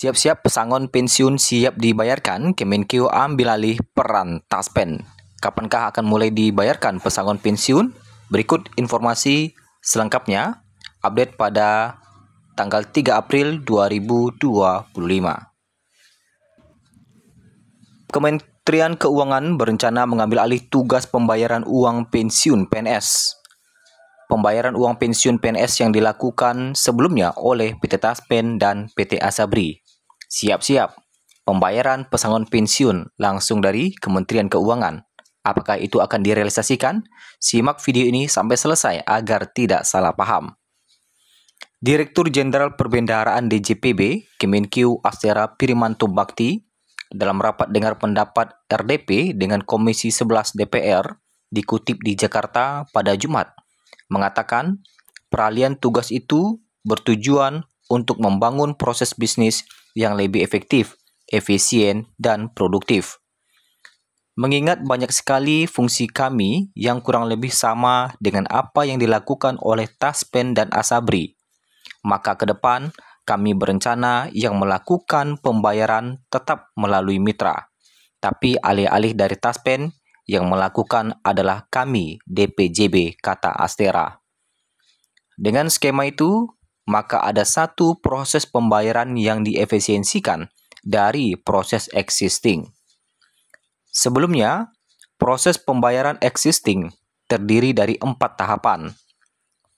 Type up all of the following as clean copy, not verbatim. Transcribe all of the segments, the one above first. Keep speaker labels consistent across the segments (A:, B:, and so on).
A: Siap-siap pesangon pensiun siap dibayarkan, Kemenkeu ambil alih peran Taspen. Kapankah akan mulai dibayarkan pesangon pensiun? Berikut informasi selengkapnya, update pada tanggal 3 April 2025. Kementerian Keuangan berencana mengambil alih tugas pembayaran uang pensiun PNS. Pembayaran uang pensiun PNS yang dilakukan sebelumnya oleh PT Taspen dan PT Asabri. Siap-siap, pembayaran pesangon pensiun langsung dari Kementerian Keuangan. Apakah itu akan direalisasikan? Simak video ini sampai selesai agar tidak salah paham. Direktur Jenderal Perbendaharaan DJPB, Kemenkeu Astera Pirimanto Bakti, dalam rapat dengar pendapat RDP dengan Komisi 11 DPR, dikutip di Jakarta pada Jumat, mengatakan peralihan tugas itu bertujuan untuk membangun proses bisnis yang lebih efektif, efisien, dan produktif. Mengingat banyak sekali fungsi kami yang kurang lebih sama dengan apa yang dilakukan oleh Taspen dan Asabri, maka ke depan kami berencana yang melakukan pembayaran tetap melalui mitra. Tapi alih-alih dari Taspen, yang melakukan adalah kami DPJB, kata Astera. Dengan skema itu, maka ada satu proses pembayaran yang diefisiensikan dari proses existing. Sebelumnya, proses pembayaran existing terdiri dari 4 tahapan.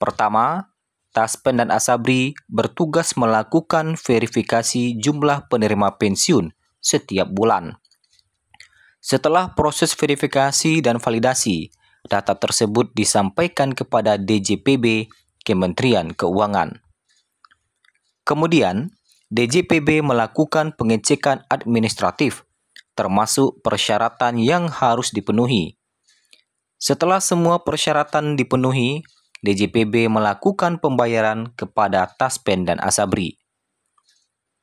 A: Pertama, Taspen dan Asabri bertugas melakukan verifikasi jumlah penerima pensiun setiap bulan. Setelah proses verifikasi dan validasi, data tersebut disampaikan kepada DJPB, Kementerian Keuangan. Kemudian, DJPB melakukan pengecekan administratif, termasuk persyaratan yang harus dipenuhi. Setelah semua persyaratan dipenuhi, DJPB melakukan pembayaran kepada Taspen dan Asabri.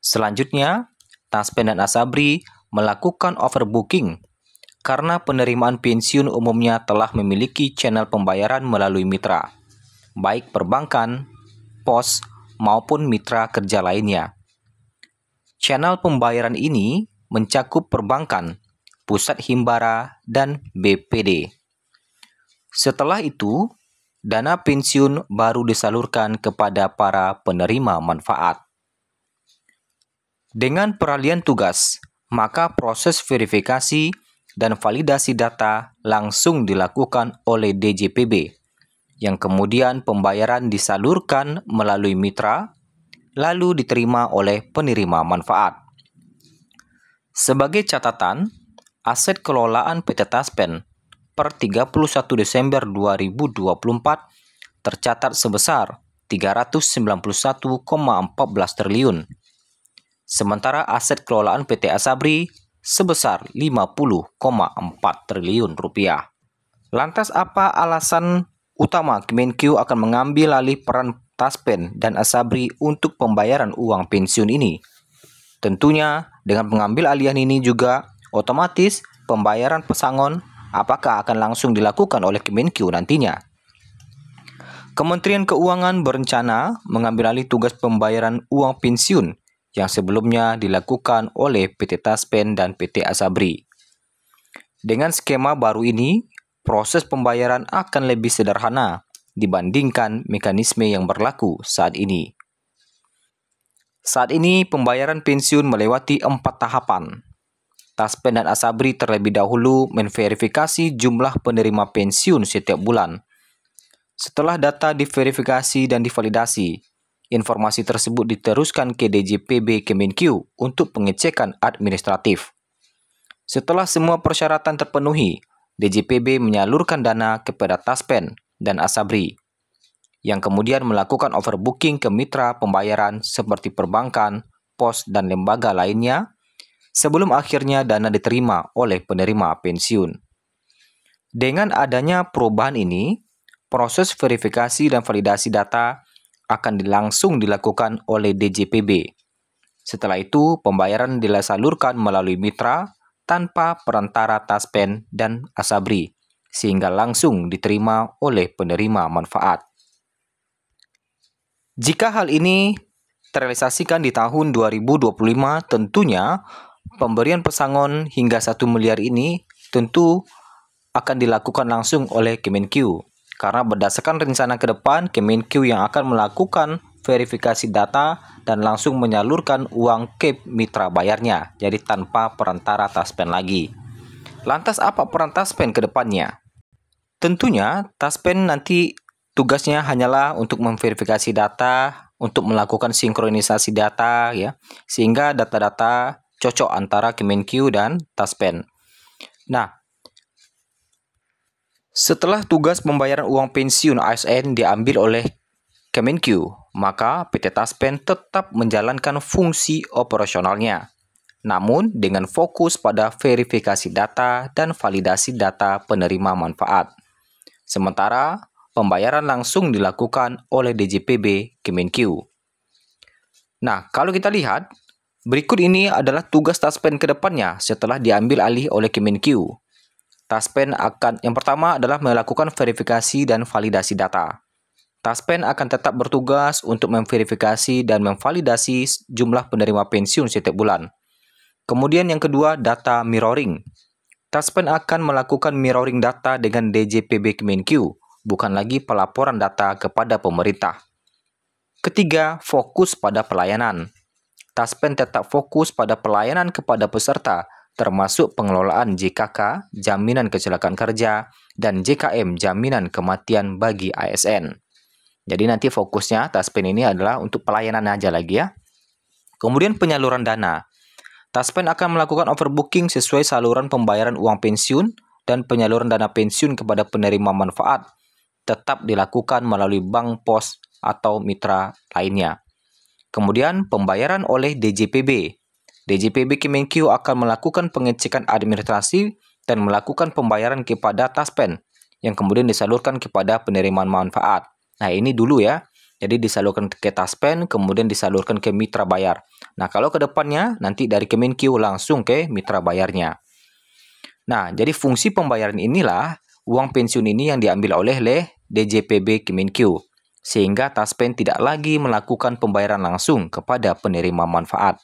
A: Selanjutnya, Taspen dan Asabri melakukan overbooking karena penerimaan pensiun umumnya telah memiliki channel pembayaran melalui mitra, baik perbankan, pos, maupun mitra kerja lainnya. Channel pembayaran ini mencakup perbankan, pusat himbara, dan BPD. Setelah itu, dana pensiun baru disalurkan kepada para penerima manfaat. Dengan peralihan tugas, maka proses verifikasi dan validasi data langsung dilakukan oleh DJPB, yang kemudian pembayaran disalurkan melalui mitra, lalu diterima oleh penerima manfaat. Sebagai catatan, aset kelolaan PT Taspen per 31 Desember 2024 tercatat sebesar 391,14 triliun. Sementara aset kelolaan PT Asabri sebesar 50,4 triliun rupiah. Lantas apa alasan utama Kemenkeu akan mengambil alih peran Taspen dan Asabri untuk pembayaran uang pensiun ini? Tentunya dengan mengambil alihan ini juga otomatis pembayaran pesangon apakah akan langsung dilakukan oleh Kemenkeu nantinya. Kementerian Keuangan berencana mengambil alih tugas pembayaran uang pensiun yang sebelumnya dilakukan oleh PT Taspen dan PT Asabri. Dengan skema baru ini, proses pembayaran akan lebih sederhana dibandingkan mekanisme yang berlaku saat ini. Saat ini, pembayaran pensiun melewati 4 tahapan. Taspen dan Asabri terlebih dahulu memverifikasi jumlah penerima pensiun setiap bulan. Setelah data diverifikasi dan divalidasi, informasi tersebut diteruskan ke DJPB Kemenkeu untuk pengecekan administratif. Setelah semua persyaratan terpenuhi, DJPB menyalurkan dana kepada Taspen dan Asabri, yang kemudian melakukan overbooking ke mitra pembayaran seperti perbankan, pos, dan lembaga lainnya, sebelum akhirnya dana diterima oleh penerima pensiun. Dengan adanya perubahan ini, proses verifikasi dan validasi data akan langsung dilakukan oleh DJPB. Setelah itu, pembayaran disalurkan melalui mitra tanpa perantara Taspen dan Asabri, sehingga langsung diterima oleh penerima manfaat. Jika hal ini terrealisasikan di tahun 2025, tentunya pemberian pesangon hingga 1 miliar ini tentu akan dilakukan langsung oleh Kemenkeu. Karena berdasarkan rencana ke depan, Kemenkeu yang akan melakukan verifikasi data dan langsung menyalurkan uang ke mitra bayarnya, jadi tanpa perantara Taspen lagi. Lantas apa peran Taspen ke depannya? Tentunya Taspen nanti tugasnya hanyalah untuk memverifikasi data, untuk melakukan sinkronisasi data ya, sehingga data-data cocok antara Kemenkeu dan Taspen. Nah, setelah tugas pembayaran uang pensiun ASN diambil oleh Kemenkeu, maka PT Taspen tetap menjalankan fungsi operasionalnya, namun dengan fokus pada verifikasi data dan validasi data penerima manfaat. Sementara pembayaran langsung dilakukan oleh DJPB Kemenkeu. Nah, kalau kita lihat, berikut ini adalah tugas Taspen ke depannya setelah diambil alih oleh Kemenkeu. Taspen yang pertama adalah melakukan verifikasi dan validasi data. Taspen akan tetap bertugas untuk memverifikasi dan memvalidasi jumlah penerima pensiun setiap bulan. Kemudian yang kedua, data mirroring. Taspen akan melakukan mirroring data dengan DJPB Kemenkeu, bukan lagi pelaporan data kepada pemerintah. Ketiga, fokus pada pelayanan. Taspen tetap fokus pada pelayanan kepada peserta, termasuk pengelolaan JKK, Jaminan Kecelakaan Kerja, dan JKM, Jaminan Kematian bagi ASN. Jadi nanti fokusnya Taspen ini adalah untuk pelayanan aja lagi ya. Kemudian penyaluran dana. Taspen akan melakukan overbooking sesuai saluran pembayaran uang pensiun dan penyaluran dana pensiun kepada penerima manfaat tetap dilakukan melalui bank pos atau mitra lainnya. Kemudian pembayaran oleh DJPB. DJPB Kemenkeu akan melakukan pengecekan administrasi dan melakukan pembayaran kepada Taspen yang kemudian disalurkan kepada penerima manfaat. Nah, ini dulu ya. Jadi disalurkan ke Taspen, kemudian disalurkan ke mitra bayar. Nah, kalau ke depannya nanti dari Kemenkeu langsung ke mitra bayarnya. Nah, jadi fungsi pembayaran inilah uang pensiun ini yang diambil oleh DJPB Kemenkeu, sehingga Taspen tidak lagi melakukan pembayaran langsung kepada penerima manfaat.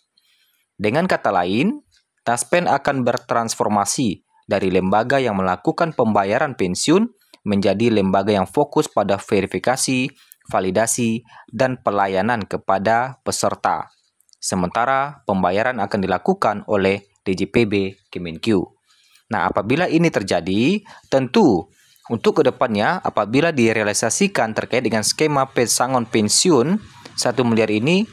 A: Dengan kata lain, Taspen akan bertransformasi dari lembaga yang melakukan pembayaran pensiun menjadi lembaga yang fokus pada verifikasi, validasi, dan pelayanan kepada peserta. Sementara pembayaran akan dilakukan oleh DJPB Kemenkeu. Nah, apabila ini terjadi, tentu untuk kedepannya apabila direalisasikan terkait dengan skema pesangon pensiun 1 miliar ini,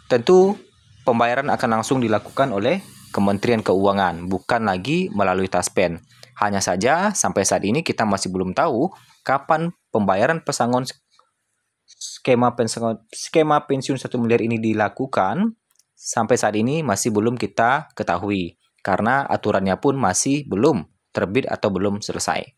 A: tentu pembayaran akan langsung dilakukan oleh Kementerian Keuangan, bukan lagi melalui Taspen. Hanya saja sampai saat ini kita masih belum tahu kapan pembayaran pesangon skema pensiun 1 miliar ini dilakukan. Sampai saat ini masih belum kita ketahui karena aturannya pun masih belum terbit atau belum selesai.